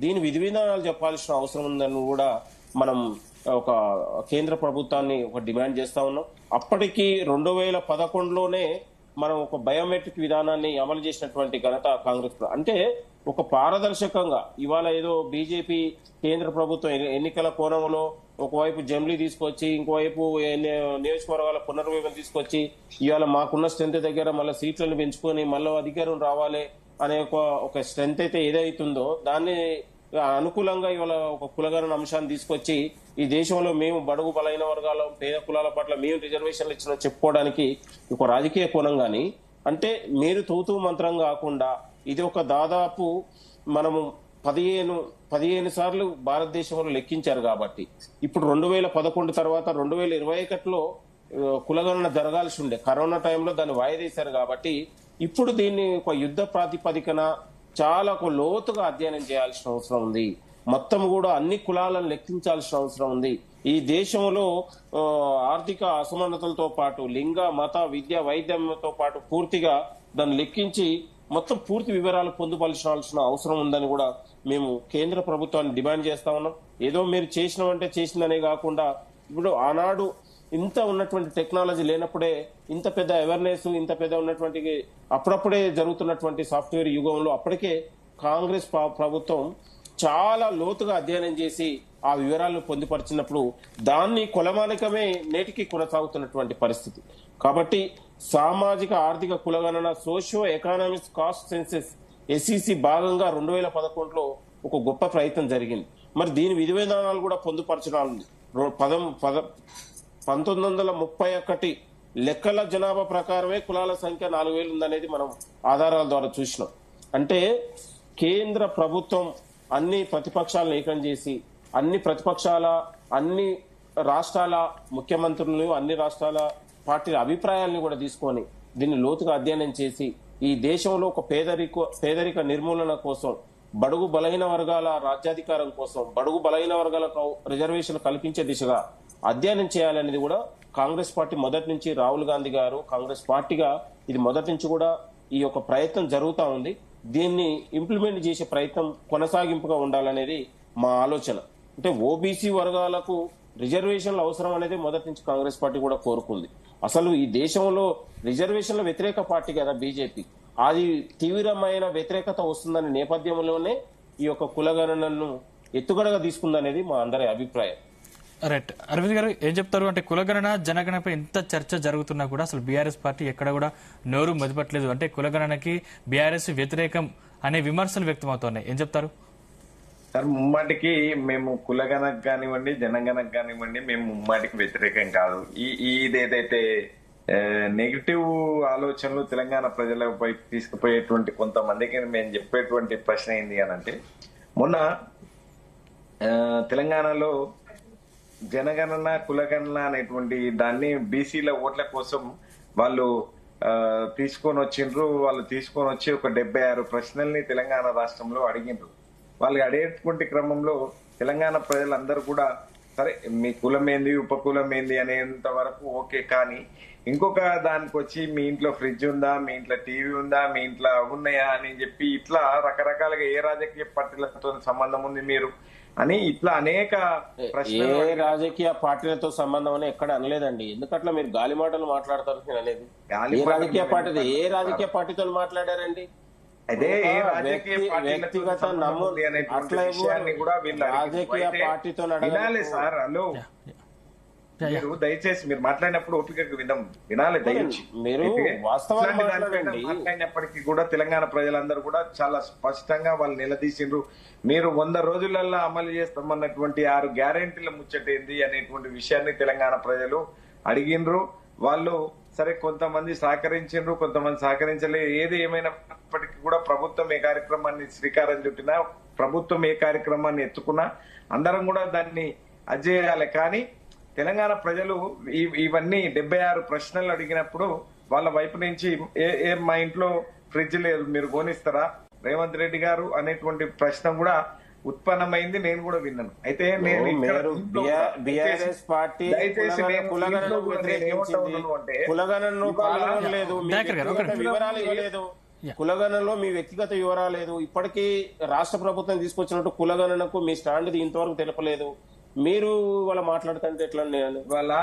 దీని విధి విధానాలు చెప్పాల్సిన అవసరం ఉందని కూడా మనం ఒక కేంద్ర ప్రభుత్వాన్ని ఒక డిమాండ్ చేస్తా ఉన్నాం. అప్పటికి 2011లోనే మనం ఒక బయోమెట్రిక్ విధానాన్ని అమలు చేసినటువంటి ఘనత కాంగ్రెస్. అంటే ఒక పారదర్శకంగా ఇవాళ ఏదో బీజేపీ కేంద్ర ప్రభుత్వం ఎన్నికల కోణంలో ఒకవైపు జమ్లీ తీసుకొచ్చి ఇంకోవైపు నియోజకవర్గాల పునర్విభజన తీసుకొచ్చి ఇవాళ మాకున్న స్ట్రెంత్ దగ్గర మళ్ళీ సీట్లను పెంచుకొని మళ్ళీ అధికారం రావాలి అనే ఒక స్ట్రెంత్ అయితే ఏదైతుందో దాన్ని అనుకూలంగా ఇవాళ ఒక కులగణన అంశాన్ని తీసుకొచ్చి ఈ దేశంలో మేము బడుగు బలైన వర్గాల పేద కులాల పట్ల మేము రిజర్వేషన్లు ఇచ్చిన చెప్పుకోవడానికి ఒక రాజకీయ కోణం గాని, అంటే మీరు తూతూ మంత్రం కాకుండా ఇది ఒక దాదాపు మనము 15 సార్లు భారతదేశంలో లెక్కించారు కాబట్టి ఇప్పుడు 2011 తర్వాత 2021లో కులగణన జరగాల్సి ఉండే. కరోనా టైంలో దాన్ని వాయిదేశారు కాబట్టి ఇప్పుడు దీన్ని ఒక యుద్ధ ప్రాతిపదికన చాలా లోతుగా అధ్యయనం చేయాల్సిన అవసరం ఉంది. మొత్తం కూడా అన్ని కులాలను లెక్కించాల్సిన అవసరం ఉంది. ఈ దేశంలో ఆర్థిక అసమానతలతో పాటు లింగ మత విద్య వైద్యంతో పాటు పూర్తిగా దాన్ని లెక్కించి మొత్తం పూర్తి వివరాలు పొందుపరచాల్సిన అవసరం ఉందని కూడా మేము కేంద్ర ప్రభుత్వాన్ని డిమాండ్ చేస్తా ఉన్నాం. ఏదో మీరు చేసినామంటే చేసిందనే కాకుండా ఇప్పుడు ఆనాడు ఇంత ఉన్నటువంటి టెక్నాలజీ లేనప్పుడే ఇంత పెద్ద అవేర్నెస్ ఇంత పెద్ద ఉన్నటువంటి అప్పుడప్పుడే జరుగుతున్నటువంటి సాఫ్ట్వేర్ యుగంలో అప్పటికే కాంగ్రెస్ ప్రభుత్వం చాలా లోతుగా అధ్యయనం చేసి ఆ వివరాలను పొందుపరిచినప్పుడు దాన్ని కొలమానికమే నేటికి కొనసాగుతున్నటువంటి పరిస్థితి. కాబట్టి సామాజిక ఆర్థిక కులగణన socio economics cost senses SEC భాగంగా 2011లో ఒక గొప్ప ప్రయత్నం జరిగింది. మరి దీని విధి విధానాలు కూడా పొందుపరచాలి. 1931 లెక్కల జనాభా ప్రకారమే కులాల సంఖ్య 4000 ఉందనేది మనం ఆధారాల ద్వారా చూసినాం. అంటే కేంద్ర ప్రభుత్వం అన్ని ప్రతిపక్షాలను ఏకం చేసి అన్ని రాష్ట్రాల ముఖ్యమంత్రులు అన్ని రాష్ట్రాల పార్టీల అభిప్రాయాలను కూడా తీసుకొని దీన్ని లోతుగా అధ్యయనం చేసి ఈ దేశంలో ఒక పేదరిక నిర్మూలన కోసం, బడుగు బలహీన వర్గాల రాజ్యాధికారం కోసం, బడుగు బలహీన వర్గాలకు రిజర్వేషన్ కల్పించే దిశగా అధ్యయనం చేయాలనేది కూడా కాంగ్రెస్ పార్టీ మొదటి నుంచి, రాహుల్ గాంధీ గారు కాంగ్రెస్ పార్టీగా ఇది మొదటి నుంచి కూడా ఈ యొక్క ప్రయత్నం జరుగుతూ ఉంది. దీన్ని ఇంప్లిమెంట్ చేసే ప్రయత్నం కొనసాగింపుగా ఉండాలనేది మా ఆలోచన. అంటే ఓబీసీ వర్గాలకు రిజర్వేషన్లు అవసరం అనేది మొదటి నుంచి కాంగ్రెస్ పార్టీ కూడా కోరుకుంది. అసలు ఈ దేశంలో రిజర్వేషన్ల వ్యతిరేక పార్టీ కదా బీజేపీ. అది తీవ్రమైన వ్యతిరేకత వస్తుందనే నేపథ్యంలోనే ఈ యొక్క కులగణనను ఎత్తుగడగా తీసుకుందనేది మా అందరి అభిప్రాయం. రైట్. అరవింద్ గారు ఏం చెప్తారు? అంటే కులగణన జనగణనపై ఎంత చర్చ జరుగుతున్నా కూడా అసలు బీఆర్ఎస్ పార్టీ ఎక్కడ కూడా నోరు మెదపట్లేదు. అంటే కులగణనకి బీఆర్ఎస్ వ్యతిరేకం అనే విమర్శలు వ్యక్తమవుతున్నాయి. ఏం చెప్తారు సార్? ముమ్మాటికి మేము కులగణకు కానివ్వండి జనగణకు కానివ్వండి మేము ముమ్మాటికి వ్యతిరేకం కాదు. ఇదేదైతే నెగిటివ్ ఆలోచనలు తెలంగాణ ప్రజల వైపు తీసుకుపోయేటువంటి కొంతమందికి మేము చెప్పేటువంటి ప్రశ్న ఏంది అనంటే, మొన్న తెలంగాణలో జనగణన కులగణన అనేటువంటి దాన్ని బీసీల ఓట్ల కోసం వాళ్ళు తీసుకొని వచ్చిండ్రు. వాళ్ళు తీసుకొని వచ్చి ఒక 76 ప్రశ్నల్ని తెలంగాణ రాష్ట్రంలో అడిగిండ్రు. వాళ్ళు అడిగేటువంటి క్రమంలో తెలంగాణ ప్రజలందరూ కూడా సరే మీ కులం ఏంది ఉపకులం ఏంది అనేంత వరకు ఓకే, కానీ ఇంకొక దానికి వచ్చి మీ ఇంట్లో ఫ్రిడ్జ్ ఉందా, మీ ఇంట్లో టీవీ ఉందా, మీ ఇంట్లో ఉన్నాయా అని చెప్పి ఇట్లా రకరకాలుగా ఏ రాజకీయ పార్టీలతో సంబంధం ఉంది మీరు అని ఇట్లా అనేక ప్రశ్నలు. ఏ రాజకీయ పార్టీలతో సంబంధం అని ఎక్కడ అనలేదండి. ఎందుకట్లా మీరు గాలి మాటలు మాట్లాడతారు అనేది? ఏ రాజకీయ పార్టీతో మాట్లాడారండి? అదే వ్యక్తిగత రాజకీయ పార్టీతో వినాలి సార్. హలో, మీరు దయచేసి మీరు మాట్లాడినప్పుడు ఓపికగా వినాలి దయచేసి. మీరు మాట్లాడినప్పటికీ కూడా తెలంగాణ ప్రజలందరూ కూడా చాలా స్పష్టంగా వాళ్ళు నిలదీసిండ్రు. మీరు 100 రోజులలో అమలు చేస్తామన్నటువంటి 6 గ్యారెంటీల ముచ్చటేంది అనేటువంటి విషయాన్ని తెలంగాణ ప్రజలు అడిగిండ్రు. వాళ్ళు సరే కొంతమంది సహకరించిండ్రు, కొంతమంది సహకరించలేదు. ఏది ఏమైనప్పటికీ కూడా ప్రభుత్వం ఏ కార్యక్రమాన్ని శ్రీకారం చుట్టినా, ప్రభుత్వం ఏ కార్యక్రమాన్ని ఎత్తుకున్నా అందరం కూడా దాన్ని అజేయాలి. కానీ తెలంగాణ ప్రజలు ఇవన్నీ 76 ప్రశ్నలు అడిగినప్పుడు వాళ్ళ వైపు నుంచి మా ఇంట్లో ఫ్రిడ్జ్ లేదు మీరు కొనిస్తారా రేవంత్ రెడ్డి గారు అనేటువంటి ప్రశ్న కూడా ఉత్పన్నమైంది. నేను కూడా విన్నాను. అయితే నేను కులగణనలో మీ వ్యక్తిగత వివరాలు లేదు. ఇప్పటికీ రాష్ట్ర ప్రభుత్వం తీసుకొచ్చినట్టు కులగణనకు మీ స్టాండ్ ఇంతవరకు తెలపలేదు. మీరు ఇవాళ మాట్లాడుతుంటే ఎట్లా నేను ఇవాళ